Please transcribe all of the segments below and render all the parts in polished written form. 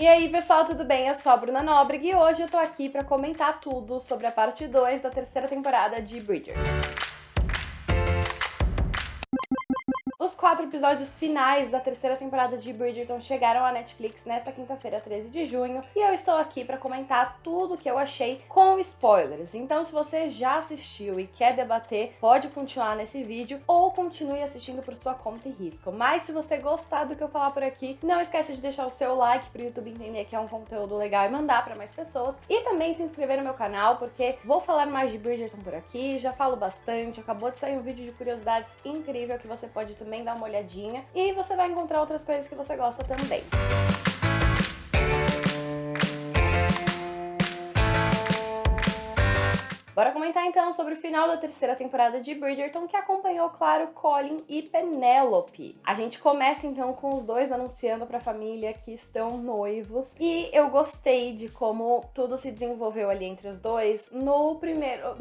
E aí, pessoal, tudo bem? Eu sou a Bruna Nóbrega e hoje eu tô aqui pra comentar tudo sobre a parte 2 da terceira temporada de Bridgerton. Os 4 episódios finais da terceira temporada de Bridgerton chegaram à Netflix nesta quinta-feira, 13 de junho, e eu estou aqui para comentar tudo o que eu achei com spoilers. Então, se você já assistiu e quer debater, pode continuar nesse vídeo ou continue assistindo por sua conta e risco. Mas se você gostar do que eu falar por aqui, não esquece de deixar o seu like para o YouTube entender que é um conteúdo legal e mandar para mais pessoas. E também se inscrever no meu canal, porque vou falar mais de Bridgerton por aqui, já falo bastante, acabou de sair um vídeo de curiosidades incrível que você pode também dar uma olhadinha e você vai encontrar outras coisas que você gosta também. Bora comentar então sobre o final da terceira temporada de Bridgerton, que acompanhou, claro, Colin e Penélope. A gente começa então com os dois anunciando pra família que estão noivos, e eu gostei de como tudo se desenvolveu ali entre os dois no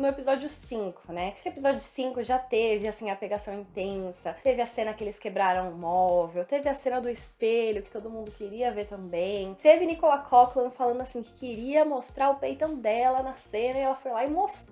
episódio 5, né? Porque o episódio 5 já teve, assim, a pegação intensa, teve a cena que eles quebraram o móvel, teve a cena do espelho que todo mundo queria ver também, teve Nicola Coughlan falando assim que queria mostrar o peitão dela na cena e ela foi lá e mostrou.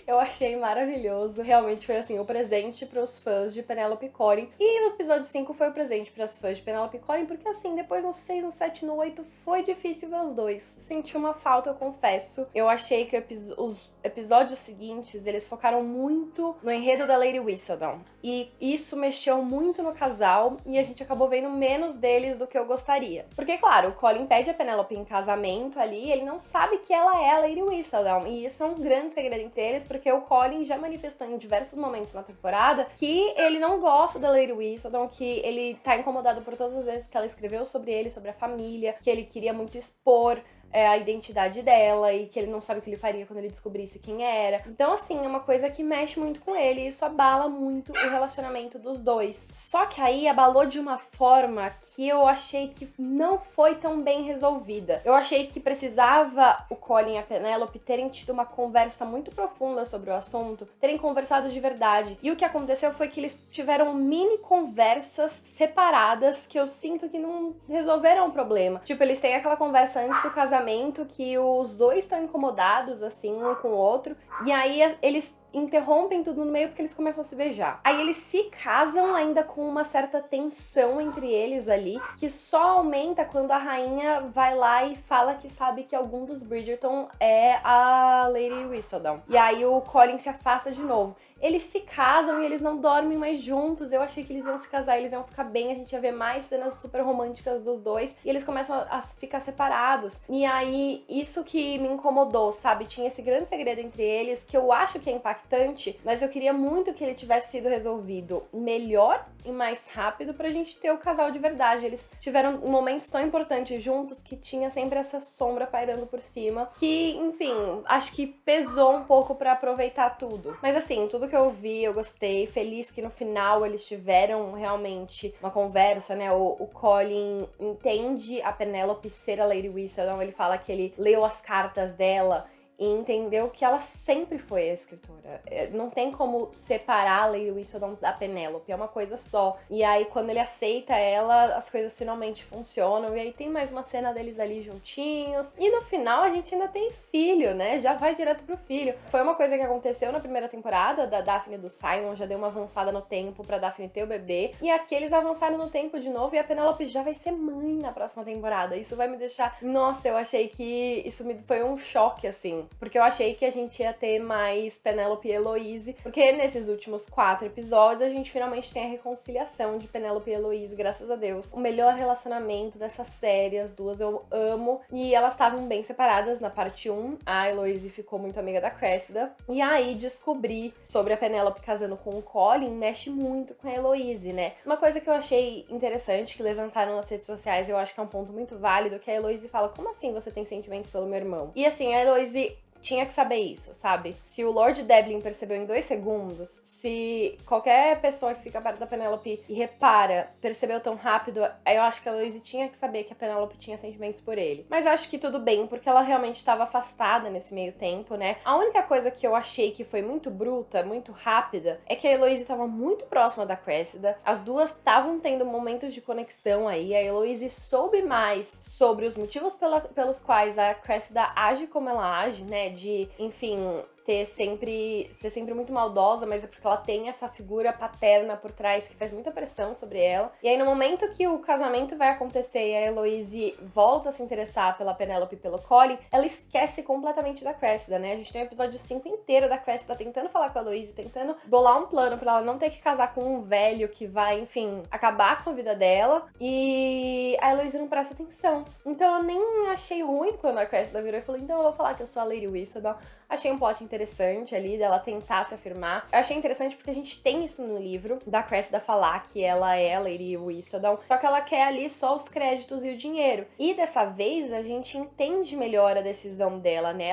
Eu achei maravilhoso. Realmente foi assim, o presente pros fãs de Penélope Corrin. E no episódio 5 foi o presente pras fãs de Penélope Corrin, porque assim, depois no 6, no 7, no 8 foi difícil ver os dois. Senti uma falta, eu confesso. Eu achei que os episódios seguintes, eles focaram muito no enredo da Lady Whistledown. E isso mexeu muito no casal e a gente acabou vendo menos deles do que eu gostaria. Porque, claro, o Colin pede a Penélope em casamento ali, ele não sabe que ela é a Lady Whistledown. E isso é um grande segredo entre eles, porque o Colin já manifestou em diversos momentos na temporada que ele não gosta da Lady Whistledown, que ele tá incomodado por todas as vezes que ela escreveu sobre ele, sobre a família, que ele queria muito expor a identidade dela e que ele não sabe o que ele faria quando ele descobrisse quem era. Então, assim, é uma coisa que mexe muito com ele e isso abala muito o relacionamento dos dois. Só que aí abalou de uma forma que eu achei que não foi tão bem resolvida. Eu achei que precisava o Colin e a Penélope terem tido uma conversa muito profunda sobre o assunto, terem conversado de verdade. E o que aconteceu foi que eles tiveram mini conversas separadas que eu sinto que não resolveram o problema. Tipo, eles têm aquela conversa antes do casamento que os dois estão incomodados, assim, um com o outro, e aí eles interrompem tudo no meio porque eles começam a se beijar. Aí eles se casam ainda com uma certa tensão entre eles ali, que só aumenta quando a rainha vai lá e fala que sabe que algum dos Bridgerton é a Lady Whistledown. E aí o Colin se afasta de novo. Eles se casam e eles não dormem mais juntos. Eu achei que eles iam se casar, eles iam ficar bem, a gente ia ver mais cenas super românticas dos dois, e eles começam a ficar separados. E aí, isso que me incomodou, sabe? Tinha esse grande segredo entre eles, que eu acho que é impactante, mas eu queria muito que ele tivesse sido resolvido melhor e mais rápido pra gente ter o casal de verdade. Eles tiveram momentos tão importantes juntos que tinha sempre essa sombra pairando por cima, que, enfim, acho que pesou um pouco pra aproveitar tudo. Mas assim, tudo que eu vi, eu gostei, feliz que no final eles tiveram realmente uma conversa, né? O Colin entende a Penélope ser a Lady Whistledown, ele fala que ele leu as cartas dela e entendeu que ela sempre foi a escritora. Não tem como separar a Lady Whistledown da Penélope, é uma coisa só. E aí, quando ele aceita ela, as coisas finalmente funcionam. E aí tem mais uma cena deles ali juntinhos. E no final, a gente ainda tem filho, né? Já vai direto pro filho. Foi uma coisa que aconteceu na primeira temporada da Daphne e do Simon, já deu uma avançada no tempo pra Daphne ter o bebê. E aqui eles avançaram no tempo de novo e a Penélope já vai ser mãe na próxima temporada. Isso vai me deixar... Nossa, eu achei que isso foi um choque, assim. Porque eu achei que a gente ia ter mais Penélope e Heloise, porque nesses últimos 4 episódios a gente finalmente tem a reconciliação de Penélope e Heloise, graças a Deus. O melhor relacionamento dessa série, as duas eu amo, e elas estavam bem separadas na parte 1, a Heloise ficou muito amiga da Cressida, e aí descobrir sobre a Penélope casando com o Colin mexe muito com a Heloise, né? Uma coisa que eu achei interessante, que levantaram nas redes sociais, eu acho que é um ponto muito válido, que a Heloise fala, como assim você tem sentimentos pelo meu irmão? E assim, a Heloise tinha que saber isso, sabe? Se o Lord Deblin percebeu em 2 segundos, se qualquer pessoa que fica perto da Penélope e repara, percebeu tão rápido, aí eu acho que a Heloise tinha que saber que a Penélope tinha sentimentos por ele. Mas eu acho que tudo bem, porque ela realmente estava afastada nesse meio tempo, né? A única coisa que eu achei que foi muito bruta, muito rápida, é que a Heloise estava muito próxima da Cressida. As duas estavam tendo momentos de conexão aí. A Heloise soube mais sobre os motivos pelos quais a Cressida age como ela age, né? De, enfim, ser sempre muito maldosa, mas é porque ela tem essa figura paterna por trás que faz muita pressão sobre ela. E aí, no momento que o casamento vai acontecer e a Heloise volta a se interessar pela Penélope e pelo Colin, ela esquece completamente da Cressida, né? A gente tem o episódio 5 inteiro da Cressida tentando falar com a Heloise, tentando bolar um plano pra ela não ter que casar com um velho que vai, enfim, acabar com a vida dela. E a Heloise não presta atenção. Então eu nem achei ruim quando a Cressida virou e falou: então eu vou falar que eu sou a Lady Whistledown. Achei um plot interessante ali dela tentar se afirmar. Eu achei interessante porque a gente tem isso no livro, da Cressida falar que ela é a Lady Whistledown, só que ela quer ali só os créditos e o dinheiro. E dessa vez a gente entende melhor a decisão dela, né?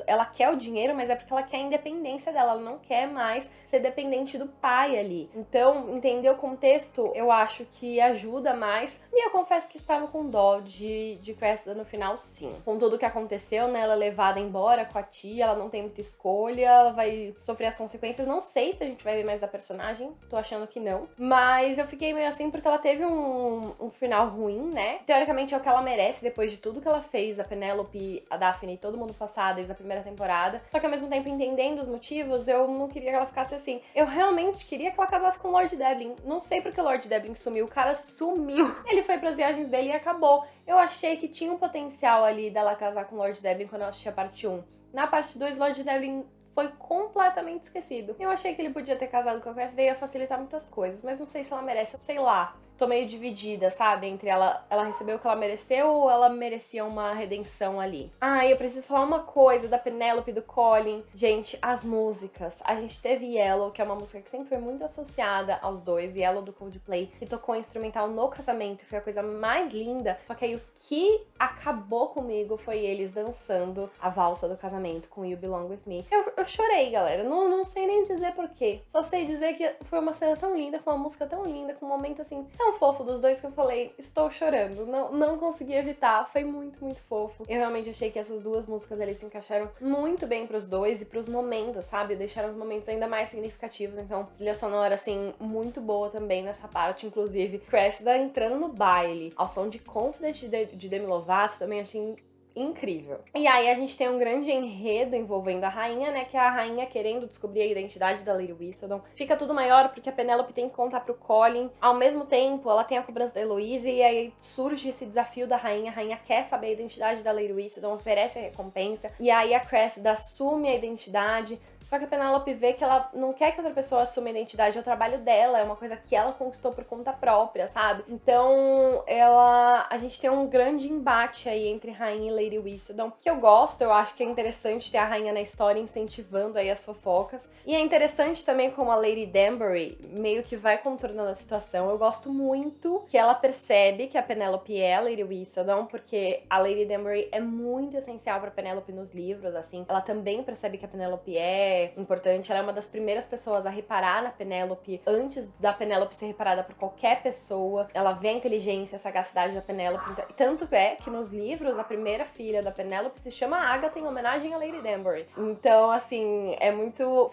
Ela quer o dinheiro, mas é porque ela quer a independência dela, ela não quer mais ser dependente do pai ali. Então, entender o contexto, eu acho que ajuda mais. E eu confesso que estava com dó de Cressida no final, sim. Com tudo que aconteceu, né? Ela é levada embora com a tia, ela não tem muita escolha, ela vai sofrer as consequências. Não sei se a gente vai ver mais da personagem, tô achando que não. Mas eu fiquei meio assim porque ela teve um final ruim, né? Teoricamente é o que ela merece depois de tudo que ela fez, a Penélope, a Daphne e todo mundo passado desde a primeira temporada. Só que ao mesmo tempo, entendendo os motivos, eu não queria que ela ficasse assim. Eu realmente queria que ela casasse com o Lord Deblin. Não sei porque o Lord Deblin sumiu, o cara sumiu. Ele foi pras viagens dele e acabou. Eu achei que tinha um potencial ali dela casar com o Lord Deblin quando eu assisti a parte 1. Na parte 2, Lord Deblin foi completamente esquecido. Eu achei que ele podia ter casado com a Cressida e ia facilitar muitas coisas, mas não sei se ela merece, sei lá. Tô meio dividida, sabe? Entre ela recebeu o que ela mereceu ou ela merecia uma redenção ali. Ah, e eu preciso falar uma coisa da Penélope e do Colin. Gente, as músicas. A gente teve Yellow, que é uma música que sempre foi muito associada aos dois. Yellow do Coldplay, que tocou instrumental no casamento e foi a coisa mais linda. Só que aí o que acabou comigo foi eles dançando a valsa do casamento com You Belong With Me. Eu chorei, galera. Não sei nem dizer porquê. Só sei dizer que foi uma cena tão linda, com uma música tão linda, com um momento assim tão fofo dos dois que eu falei, estou chorando. Não consegui evitar. Foi muito, muito fofo. Eu realmente achei que essas duas músicas ali se encaixaram muito bem pros dois e pros momentos, sabe? Deixaram os momentos ainda mais significativos. Então, trilha sonora, assim, muito boa também nessa parte. Inclusive, Cressida entrando no baile ao som de Confident de Demi Lovato, também achei incrível. E aí a gente tem um grande enredo envolvendo a rainha, né, que é a rainha querendo descobrir a identidade da Lady Whistledown. Fica tudo maior porque a Penélope tem que contar pro Colin. Ao mesmo tempo, ela tem a cobrança da Heloise e aí surge esse desafio da rainha. A rainha quer saber a identidade da Lady Whistledown, oferece a recompensa. E aí a Cressida assume a identidade. Só que a Penélope vê que ela não quer que outra pessoa assuma a identidade, é o trabalho dela, é uma coisa que ela conquistou por conta própria, sabe? Então, a gente tem um grande embate aí entre rainha e Lady Whistledown, que eu gosto, eu acho que é interessante ter a rainha na história incentivando aí as fofocas. E é interessante também como a Lady Danbury meio que vai contornando a situação. Eu gosto muito que ela percebe que a Penélope é a Lady Whistledown, porque a Lady Danbury é muito essencial pra Penélope nos livros, assim. Ela também percebe que a Penélope é importante, ela é uma das primeiras pessoas a reparar na Penélope antes da Penélope ser reparada por qualquer pessoa. Ela vê a inteligência, a sagacidade da Penélope. Tanto é que nos livros, a primeira filha da Penélope se chama Agatha em homenagem a Lady Danbury. Então, assim,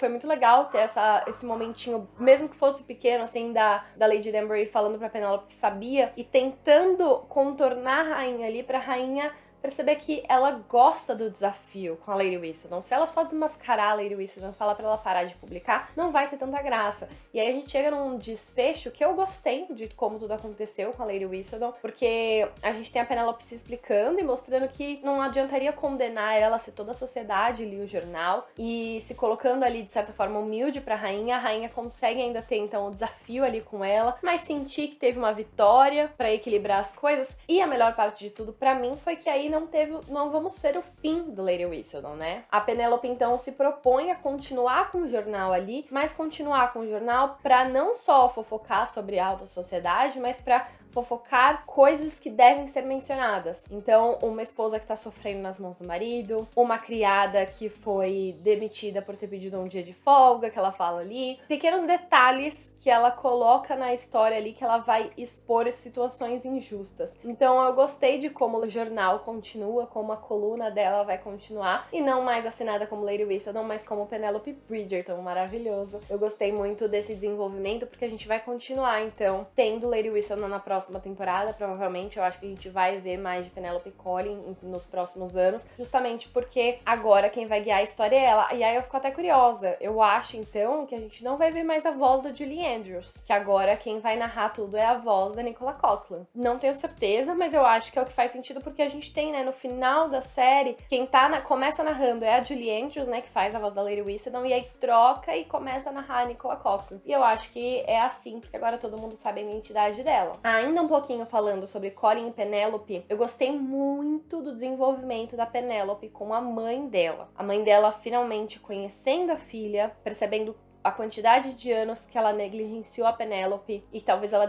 foi muito legal ter esse momentinho, mesmo que fosse pequeno, assim, da Lady Danbury falando pra Penélope que sabia e tentando contornar a rainha ali pra rainha perceber que ela gosta do desafio com a Lady Whistledown. Se ela só desmascarar a Lady Whistledown e falar pra ela parar de publicar, não vai ter tanta graça. E aí a gente chega num desfecho que eu gostei de como tudo aconteceu com a Lady Whistledown, porque a gente tem a Penélope se explicando e mostrando que não adiantaria condenar ela se toda a sociedade lia o jornal, e se colocando ali de certa forma humilde pra rainha, a rainha consegue ainda ter então o desafio ali com ela, mas sentir que teve uma vitória pra equilibrar as coisas. E a melhor parte de tudo pra mim foi que aí não vamos ver o fim do Lady Whistledown, né? A Penélope então se propõe a continuar com o jornal ali, mas continuar com o jornal pra não só fofocar sobre a alta sociedade, mas pra fofocar coisas que devem ser mencionadas. Então, uma esposa que tá sofrendo nas mãos do marido, uma criada que foi demitida por ter pedido um dia de folga, que ela fala ali. Pequenos detalhes que ela coloca na história ali, que ela vai expor as situações injustas. Então, eu gostei de como o jornal continua, como a coluna dela vai continuar, e não mais assinada como Lady Whistledown, mas como Penelope Bridgerton, maravilhoso. Eu gostei muito desse desenvolvimento, porque a gente vai continuar, então, tendo Lady Whistledown na próxima temporada, provavelmente. Eu acho que a gente vai ver mais de Penelope Collin nos próximos anos, justamente porque agora quem vai guiar a história é ela. E aí eu fico até curiosa. Eu acho, então, que a gente não vai ver mais a voz da Julie Andrews, que agora quem vai narrar tudo é a voz da Nicola Coughlan. Não tenho certeza, mas eu acho que é o que faz sentido, porque a gente tem, né, no final da série, quem começa narrando é a Julie Andrews, né, que faz a voz da Lady Whistledown, e aí troca e começa a narrar a Nicola Coughlan. E eu acho que é assim, porque agora todo mundo sabe a identidade dela. Ainda um pouquinho falando sobre Colin e Penelope, eu gostei muito do desenvolvimento da Penelope com a mãe dela. A mãe dela finalmente conhecendo a filha, percebendo a quantidade de anos que ela negligenciou a Penélope e talvez ela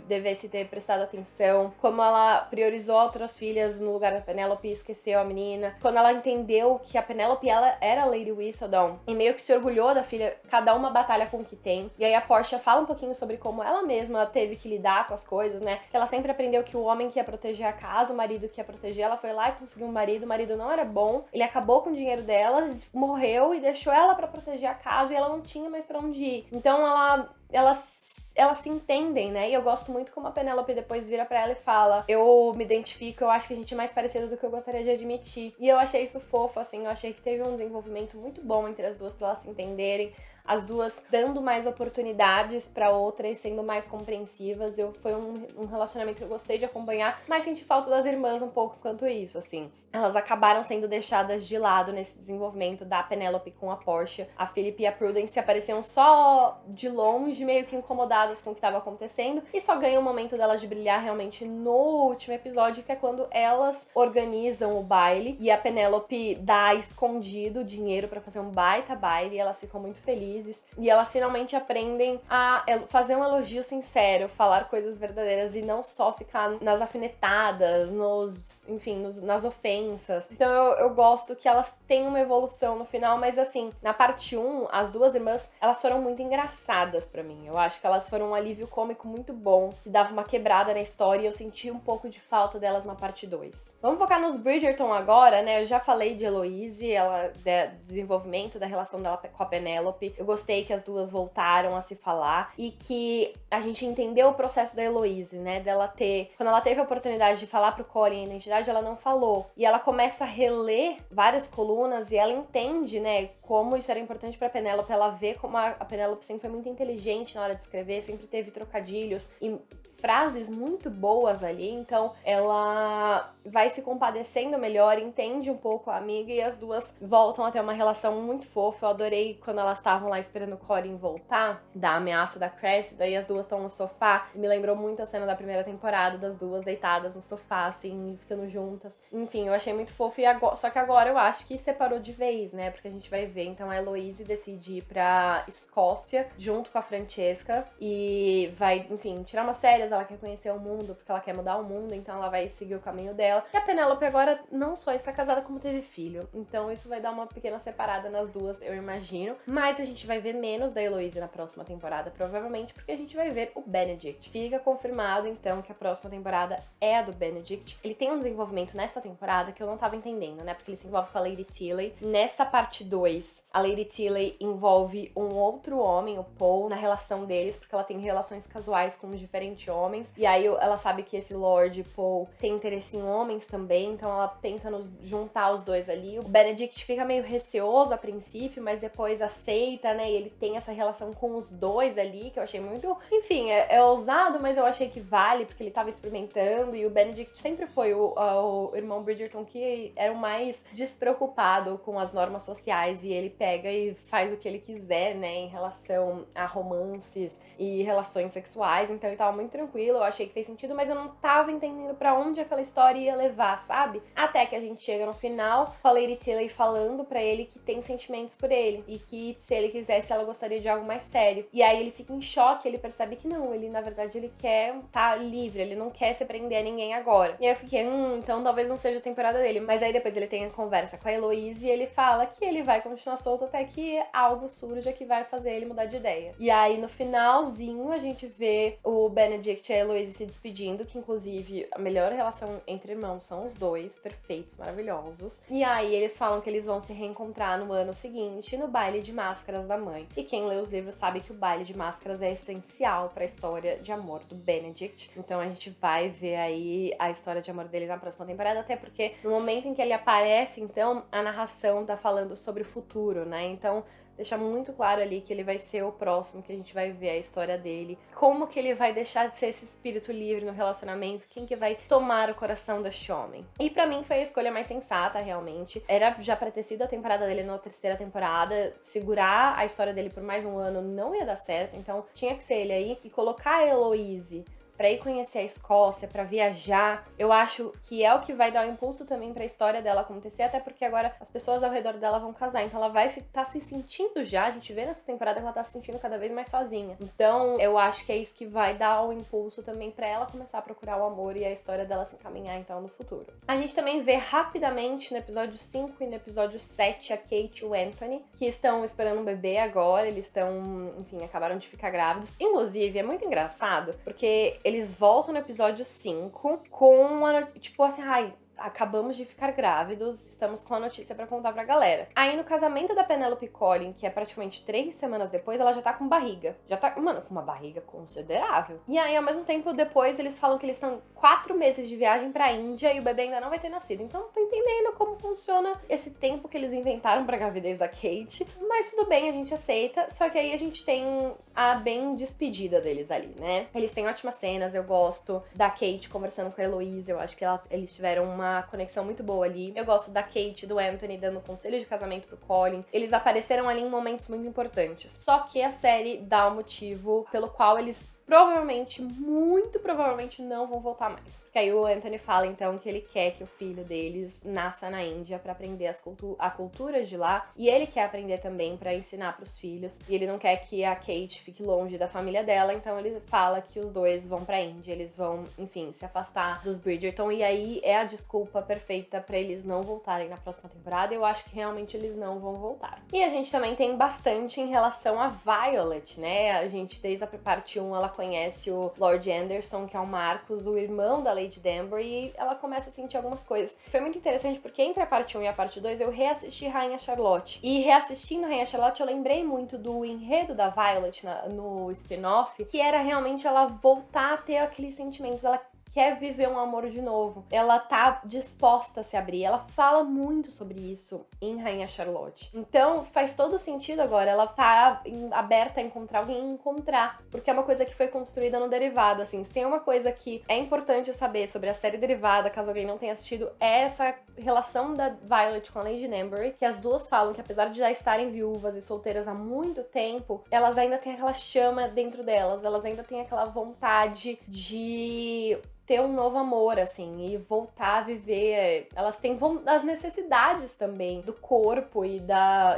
devesse ter prestado atenção, como ela priorizou outras filhas no lugar da Penélope e esqueceu a menina, quando ela entendeu que a Penélope ela era Lady Whistledown e meio que se orgulhou da filha, cada uma batalha com o que tem. E aí a Portia fala um pouquinho sobre como ela mesma teve que lidar com as coisas, né? Que ela sempre aprendeu que o homem que ia proteger a casa, o marido que ia proteger, ela foi lá e conseguiu um marido, o marido não era bom, ele acabou com o dinheiro dela, morreu e deixou ela pra proteger a casa e ela não tinha mais pra onde ir. Então elas se entendem, né? E eu gosto muito como a Penélope depois vira pra ela e fala: eu me identifico, eu acho que a gente é mais parecido do que eu gostaria de admitir. E eu achei isso fofo, assim, eu achei que teve um desenvolvimento muito bom entre as duas pra elas se entenderem. As duas dando mais oportunidades pra outra e sendo mais compreensivas. Foi um relacionamento que eu gostei de acompanhar, mas senti falta das irmãs um pouco quanto isso, assim. Elas acabaram sendo deixadas de lado nesse desenvolvimento da Penélope com a Portia. A Philip e a Prudence apareciam só de longe, meio que incomodadas com o que estava acontecendo, e só ganham o momento delas de brilhar realmente no último episódio, que é quando elas organizam o baile e a Penélope dá escondido dinheiro pra fazer um baita baile e elas ficam muito felizes. E elas finalmente aprendem a fazer um elogio sincero, falar coisas verdadeiras e não só ficar nas alfinetadas, nas ofensas. Então eu gosto que elas têm uma evolução no final, mas assim, na parte 1, as duas irmãs, elas foram muito engraçadas pra mim. Eu acho que elas foram um alívio cômico muito bom, que dava uma quebrada na história e eu senti um pouco de falta delas na parte 2. Vamos focar nos Bridgerton agora, né? Eu já falei de Eloise, do desenvolvimento da relação dela com a Penélope. Eu gostei que as duas voltaram a se falar e que a gente entendeu o processo da Eloise, né? Quando ela teve a oportunidade de falar pro Colin a identidade, ela não falou. E ela começa a reler várias colunas e ela entende, né, como isso era importante pra Penélope. Ela vê como a Penélope sempre foi muito inteligente na hora de escrever, sempre teve trocadilhos e frases muito boas ali, então ela vai se compadecendo melhor, entende um pouco a amiga e as duas voltam a ter uma relação muito fofa. Eu adorei quando elas estavam lá esperando o Colin voltar da ameaça da Cressida e as duas estão no sofá. Me lembrou muito a cena da primeira temporada, das duas deitadas no sofá, assim, ficando juntas. Enfim, eu achei muito fofo, só que agora eu acho que separou de vez, né, porque a gente vai ver, então a Eloise decide ir pra Escócia junto com a Francesca e vai, enfim, tirar umas férias. Ela quer conhecer o mundo, porque ela quer mudar o mundo, então ela vai seguir o caminho dela. E a Penélope agora não só está casada, como teve filho. Então isso vai dar uma pequena separada nas duas, eu imagino. Mas a gente vai ver menos da Eloise na próxima temporada, provavelmente, porque a gente vai ver o Benedict. Fica confirmado, então, que a próxima temporada é a do Benedict. Ele tem um desenvolvimento nessa temporada que eu não tava entendendo, né? Porque ele se envolve com a Lady Tilley. Nessa parte 2, a Lady Tilley envolve um outro homem, o Paul, na relação deles, porque ela tem relações casuais com um diferente homem. E aí ela sabe que esse Lord Paul tem interesse em homens também, então ela pensa nos juntar os dois ali. O Benedict fica meio receoso a princípio, mas depois aceita, né? E ele tem essa relação com os dois ali, que eu achei muito... Enfim, é ousado, mas eu achei que vale, porque ele tava experimentando. E o Benedict sempre foi o irmão Bridgerton que era o mais despreocupado com as normas sociais. E ele pega e faz o que ele quiser, né? Em relação a romances e relações sexuais. Então ele tava muito tranquilo, eu achei que fez sentido, mas eu não tava entendendo pra onde aquela história ia levar, sabe? Até que a gente chega no final, com a Lady Tilly falando pra ele que tem sentimentos por ele e que se ele quisesse, ela gostaria de algo mais sério. E aí ele fica em choque, ele percebe que não, ele na verdade ele quer tá livre, ele não quer se prender a ninguém agora. E aí eu fiquei, então talvez não seja a temporada dele. Mas aí depois ele tem a conversa com a Heloise e ele fala que ele vai continuar solto até que algo surja que vai fazer ele mudar de ideia. E aí no finalzinho a gente vê o Benedict e a Heloise se despedindo, que inclusive a melhor relação entre irmãos são os dois, perfeitos, maravilhosos. E aí eles falam que eles vão se reencontrar no ano seguinte no baile de máscaras da mãe. E quem lê os livros sabe que o baile de máscaras é essencial para a história de amor do Benedict. Então a gente vai ver aí a história de amor dele na próxima temporada, até porque no momento em que ele aparece, então, a narração tá falando sobre o futuro, né? Então deixa muito claro ali que ele vai ser o próximo, que a gente vai ver a história dele, como que ele vai deixar de ser esse espírito livre no relacionamento, quem que vai tomar o coração deste homem. E pra mim foi a escolha mais sensata, realmente. Era já pra ter sido a temporada dele na terceira temporada, segurar a história dele por mais um ano não ia dar certo, então tinha que ser ele aí, e colocar a Heloise pra ir conhecer a Escócia, pra viajar, eu acho que é o que vai dar um impulso também pra história dela acontecer, até porque agora as pessoas ao redor dela vão casar, então ela vai estar se sentindo já, a gente vê nessa temporada que ela tá se sentindo cada vez mais sozinha. Então eu acho que é isso que vai dar o impulso também pra ela começar a procurar o amor e a história dela se encaminhar então no futuro. A gente também vê rapidamente no episódio 5 e no episódio 7 a Kate e o Anthony, que estão esperando um bebê agora, eles estão, enfim, acabaram de ficar grávidos. Inclusive, é muito engraçado, porque eles voltam no episódio 5 com a tipo assim, acabamos de ficar grávidos, estamos com a notícia pra contar pra galera. Aí no casamento da Penelope Collin, que é praticamente 3 semanas depois, ela já tá com barriga. Já tá, mano, com uma barriga considerável. E aí, ao mesmo tempo, depois eles falam que eles estão 4 meses de viagem pra Índia e o bebê ainda não vai ter nascido. Então não tô entendendo como funciona esse tempo que eles inventaram pra gravidez da Kate. Mas tudo bem, a gente aceita. Só que aí a gente tem a bem despedida deles ali, né? Eles têm ótimas cenas, eu gosto da Kate conversando com a Heloise, eu acho que eles tiveram uma conexão muito boa ali. Eu gosto da Kate e do Anthony dando conselho de casamento pro Colin. Eles apareceram ali em momentos muito importantes. Só que a série dá o motivo pelo qual eles provavelmente, muito provavelmente, não vão voltar mais. Que aí o Anthony fala, então, que ele quer que o filho deles nasça na Índia pra aprender a cultura de lá. E ele quer aprender também pra ensinar pros filhos. E ele não quer que a Kate fique longe da família dela, então ele fala que os dois vão pra Índia. Eles vão, enfim, se afastar dos Bridgerton. E aí é a desculpa perfeita pra eles não voltarem na próxima temporada. Eu acho que realmente eles não vão voltar. E a gente também tem bastante em relação a Violet, né? A gente, desde a parte 1, ela conhece o Lord Anderson, que é o Marcus, o irmão da Lady Danbury, e ela começa a sentir algumas coisas. Foi muito interessante porque entre a parte 1 e a parte 2 eu reassisti Rainha Charlotte. E reassistindo Rainha Charlotte eu lembrei muito do enredo da Violet no spin-off, que era realmente ela voltar a ter aqueles sentimentos, ela quer viver um amor de novo. Ela tá disposta a se abrir. Ela fala muito sobre isso em Rainha Charlotte. Então, faz todo sentido agora. Ela tá aberta a encontrar alguém e encontrar. Porque é uma coisa que foi construída no Derivado, assim. Se tem uma coisa que é importante saber sobre a série Derivada, caso alguém não tenha assistido, é essa relação da Violet com a Lady Danbury, que as duas falam que apesar de já estarem viúvas e solteiras há muito tempo, elas ainda têm aquela chama dentro delas. Elas ainda têm aquela vontade de ter um novo amor, assim, e voltar a viver. Elas têm as necessidades também do corpo e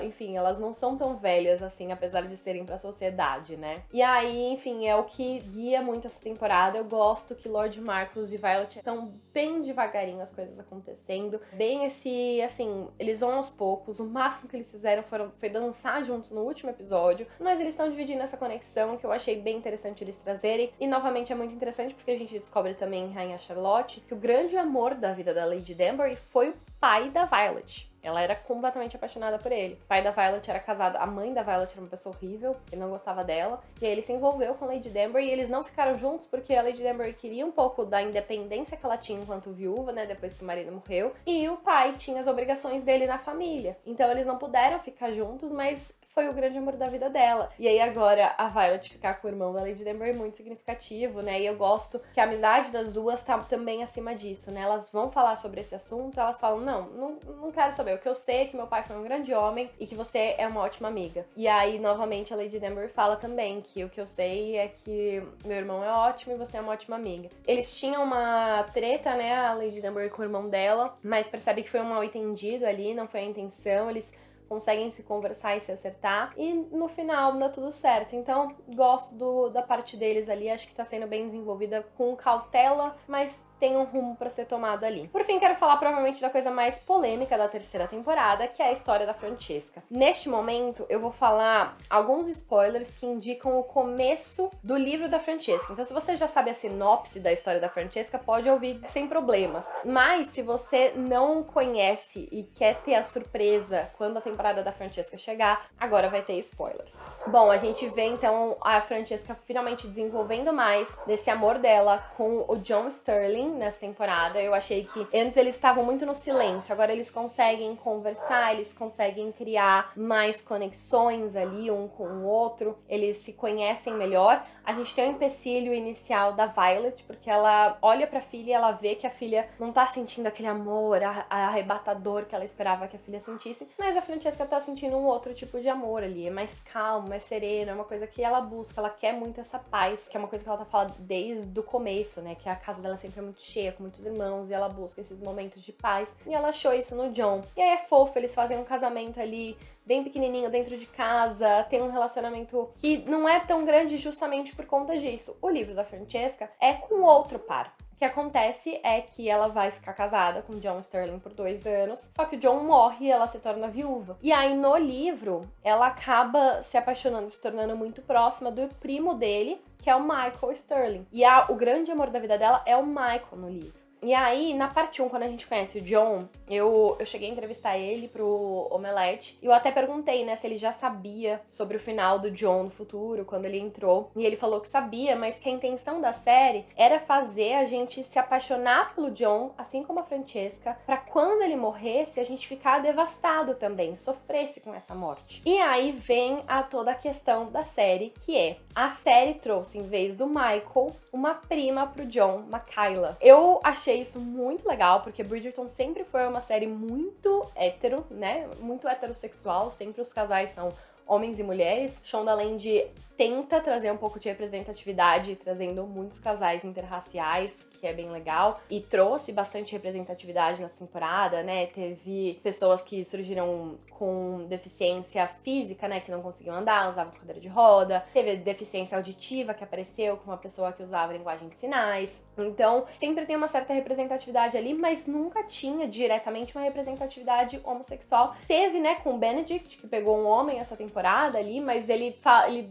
enfim, elas não são tão velhas, assim, apesar de serem pra sociedade, né? E aí, enfim, é o que guia muito essa temporada. Eu gosto que Lord Marcus e Violet estão bem devagarinho as coisas acontecendo. Bem assim, eles vão aos poucos. O máximo que eles fizeram foi dançar juntos no último episódio, mas eles estão dividindo essa conexão, que eu achei bem interessante eles trazerem. E, novamente, é muito interessante porque a gente descobre também em Rainha Charlotte que o grande amor da vida da Lady Danbury foi o pai da Violet. Ela era completamente apaixonada por ele. O pai da Violet era casado, a mãe da Violet era uma pessoa horrível, ele não gostava dela, e aí ele se envolveu com a Lady Danbury e eles não ficaram juntos porque a Lady Danbury queria um pouco da independência que ela tinha enquanto viúva, né, depois que o marido morreu, e o pai tinha as obrigações dele na família. Então eles não puderam ficar juntos, mas foi o grande amor da vida dela. E aí agora a Violet ficar com o irmão da Lady Danbury é muito significativo, né? E eu gosto que a amizade das duas tá também acima disso, né? Elas vão falar sobre esse assunto, elas falam, não quero saber. O que eu sei é que meu pai foi um grande homem e que você é uma ótima amiga. E aí, novamente, a Lady Danbury fala também que o que eu sei é que meu irmão é ótimo e você é uma ótima amiga. Eles tinham uma treta, né, a Lady Danbury com o irmão dela, mas percebe que foi um mal-entendido ali, não foi a intenção, eles conseguem se conversar e se acertar, e no final dá tudo certo. Então, gosto da parte deles ali, acho que tá sendo bem desenvolvida com cautela, mas tem um rumo pra ser tomado ali. Por fim, quero falar provavelmente da coisa mais polêmica da terceira temporada, que é a história da Francesca. Neste momento, eu vou falar alguns spoilers que indicam o começo do livro da Francesca. Então, se você já sabe a sinopse da história da Francesca, pode ouvir sem problemas. Mas, se você não conhece e quer ter a surpresa quando a temporada da Francesca chegar, agora vai ter spoilers. Bom, a gente vê, então, a Francesca finalmente desenvolvendo mais desse amor dela com o John Sterling nessa temporada. Eu achei que antes eles estavam muito no silêncio, agora eles conseguem conversar, eles conseguem criar mais conexões ali um com o outro, eles se conhecem melhor. A gente tem o empecilho inicial da Violet, porque ela olha pra filha e ela vê que a filha não tá sentindo aquele amor arrebatador que ela esperava que a filha sentisse, mas a Francesca tá sentindo um outro tipo de amor ali, é mais calmo, mais sereno, é uma coisa que ela busca, ela quer muito essa paz, que é uma coisa que ela tá falando desde o começo, né, que a casa dela sempre é muito cheia, com muitos irmãos, e ela busca esses momentos de paz, e ela achou isso no John. E aí é fofo, eles fazem um casamento ali bem pequenininho dentro de casa, tem um relacionamento que não é tão grande justamente por conta disso. O livro da Francesca é com outro par. O que acontece é que ela vai ficar casada com John Sterling por 2 anos, só que o John morre e ela se torna viúva. E aí no livro, ela acaba se apaixonando, se tornando muito próxima do primo dele, que é o Michael Sterling. E o grande amor da vida dela é o Michael no livro. E aí, na parte 1, quando a gente conhece o John, eu cheguei a entrevistar ele pro Omelete. E eu até perguntei, né, se ele já sabia sobre o final do John no futuro, quando ele entrou. E ele falou que sabia, mas que a intenção da série era fazer a gente se apaixonar pelo John, assim como a Francesca, pra quando ele morresse, a gente ficar devastado também, sofresse com essa morte. E aí vem toda a questão da série, que é, a série trouxe, em vez do Michael, uma prima pro John, Makayla. Eu achei isso muito legal, porque Bridgerton sempre foi uma série muito hétero, né? Muito heterossexual, sempre os casais são homens e mulheres. Shondaland tenta trazer um pouco de representatividade, trazendo muitos casais interraciais, que é bem legal, e trouxe bastante representatividade nessa temporada, né? Teve pessoas que surgiram com deficiência física, né, que não conseguiam andar, usavam cadeira de roda. Teve deficiência auditiva, que apareceu com uma pessoa que usava linguagem de sinais. Então, sempre tem uma certa representatividade ali, mas nunca tinha diretamente uma representatividade homossexual. Teve, né, com o Benedict, que pegou um homem essa temporada ali, mas ele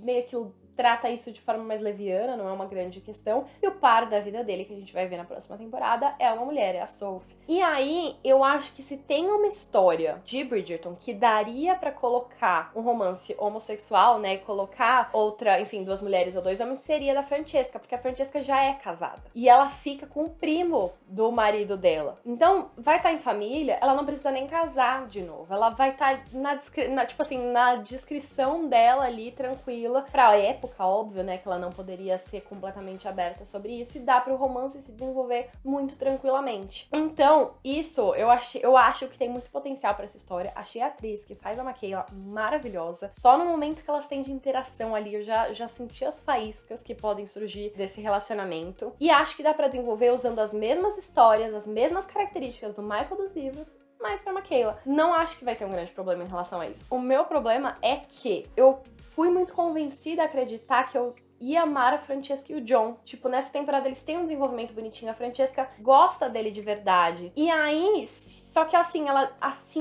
meio que trata isso de forma mais leviana, não é uma grande questão. E o par da vida dele, que a gente vai ver na próxima temporada, é uma mulher, é a Sophie. E aí, eu acho que se tem uma história de Bridgerton que daria pra colocar um romance homossexual, né, colocar outra, enfim, 2 mulheres ou 2 homens, seria da Francesca, porque a Francesca já é casada. E ela fica com o primo do marido dela. Então, vai estar em família, ela não precisa nem casar de novo. Ela vai estar na descrição dela ali, tranquila, pra época, óbvio, né, que ela não poderia ser completamente aberta sobre isso, e dá pro romance se desenvolver muito tranquilamente. Então, isso, eu acho que tem muito potencial pra essa história. Achei a atriz que faz a Makayla maravilhosa. Só no momento que elas têm de interação ali, eu já senti as faíscas que podem surgir desse relacionamento. E acho que dá pra desenvolver usando as mesmas histórias, as mesmas características do Michael dos livros, mas pra Makayla. Não acho que vai ter um grande problema em relação a isso. O meu problema é que eu fui muito convencida a acreditar que eu ia amar a Francesca e o John. Tipo, nessa temporada eles têm um desenvolvimento bonitinho, a Francesca gosta dele de verdade. E aí, só que assim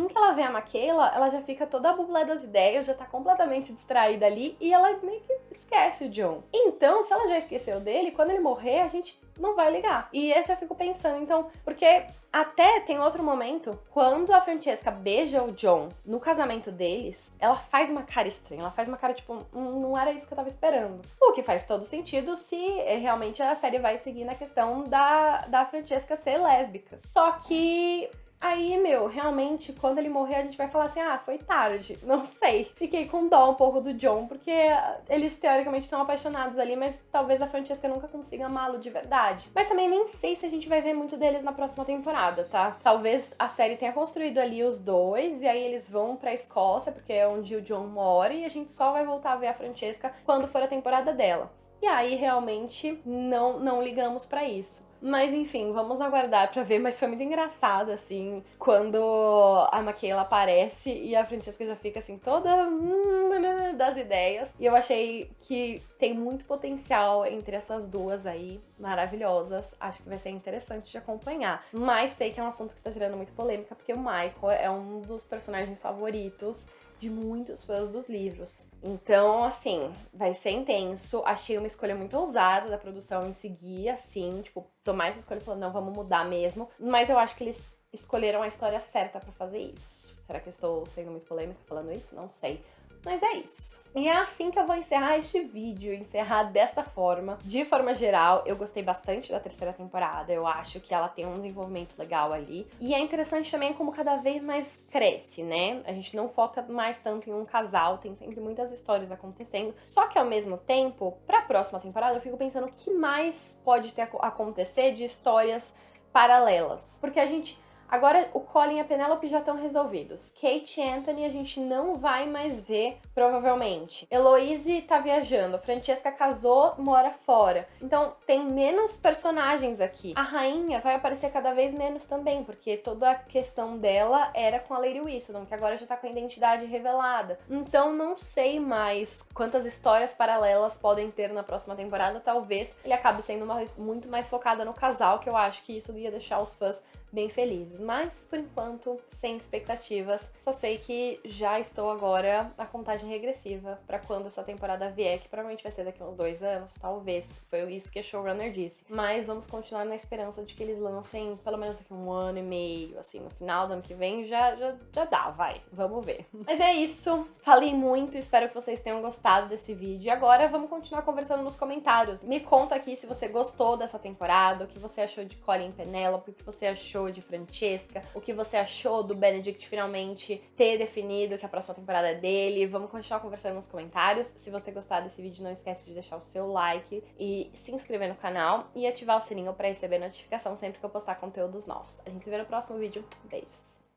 que ela vê a Makayla, ela já fica toda bublé das ideias, já tá completamente distraída ali, e ela meio que esquece o John. Então, se ela já esqueceu dele, quando ele morrer, a gente não vai ligar. E esse eu fico pensando, então, porque até tem outro momento, quando a Francesca beija o John no casamento deles, ela faz uma cara estranha, ela faz uma cara tipo, não era isso que eu tava esperando. O que faz todo sentido se realmente a série vai seguir na questão da Francesca ser lésbica. Só que Aí, meu, realmente, quando ele morrer, a gente vai falar assim, ah, foi tarde. Não sei. Fiquei com dó um pouco do Jon, porque eles teoricamente estão apaixonados ali, mas talvez a Francesca nunca consiga amá-lo de verdade. Mas também nem sei se a gente vai ver muito deles na próxima temporada, tá? Talvez a série tenha construído ali os dois, e aí eles vão pra Escócia, porque é onde o Jon mora, e a gente só vai voltar a ver a Francesca quando for a temporada dela. E aí, realmente, não ligamos pra isso. Mas enfim, vamos aguardar pra ver. Mas foi muito engraçado, assim, quando a Michaela aparece e a Francesca já fica, assim, toda das ideias. E eu achei que tem muito potencial entre essas duas aí, maravilhosas. Acho que vai ser interessante de acompanhar. Mas sei que é um assunto que está gerando muito polêmica, porque o Michael é um dos personagens favoritos de muitos fãs dos livros. Então, assim, vai ser intenso. Achei uma escolha muito ousada da produção em seguir, assim, tipo, tomar essa escolha e falar, não, vamos mudar mesmo. Mas eu acho que eles escolheram a história certa pra fazer isso. Será que eu estou sendo muito polêmica falando isso? Não sei. Mas é isso. E é assim que eu vou encerrar este vídeo, encerrar dessa forma. De forma geral, eu gostei bastante da terceira temporada, eu acho que ela tem um desenvolvimento legal ali. E é interessante também como cada vez mais cresce, né? A gente não foca mais tanto em um casal, tem sempre muitas histórias acontecendo. Só que ao mesmo tempo, pra próxima temporada, eu fico pensando o que mais pode acontecer de histórias paralelas. Porque a gente... Agora o Colin e a Penélope já estão resolvidos. Kate e Anthony a gente não vai mais ver, provavelmente. Heloise tá viajando, Francesca casou, mora fora. Então tem menos personagens aqui. A rainha vai aparecer cada vez menos também, porque toda a questão dela era com a Lady Whistledown, que agora já tá com a identidade revelada. Então não sei mais quantas histórias paralelas podem ter na próxima temporada. Talvez ele acabe sendo muito mais focada no casal, que eu acho que isso ia deixar os fãs bem felizes, mas por enquanto sem expectativas. Só sei que já estou agora na contagem regressiva pra quando essa temporada vier, que provavelmente vai ser daqui a uns 2 anos, talvez. Foi isso que a showrunner disse. Mas vamos continuar na esperança de que eles lancem pelo menos daqui a 1 ano e meio, assim, no final do ano que vem já dá, vai. Vamos ver. Mas é isso. Falei muito, espero que vocês tenham gostado desse vídeo. E agora vamos continuar conversando nos comentários. Me conta aqui se você gostou dessa temporada, o que você achou de Colin e Penélope, o que você achou de Francesca, o que você achou do Benedict finalmente ter definido que a próxima temporada é dele. Vamos continuar conversando nos comentários. Se você gostar desse vídeo, não esquece de deixar o seu like e se inscrever no canal e ativar o sininho para receber notificação sempre que eu postar conteúdos novos. A gente se vê no próximo vídeo. Beijos!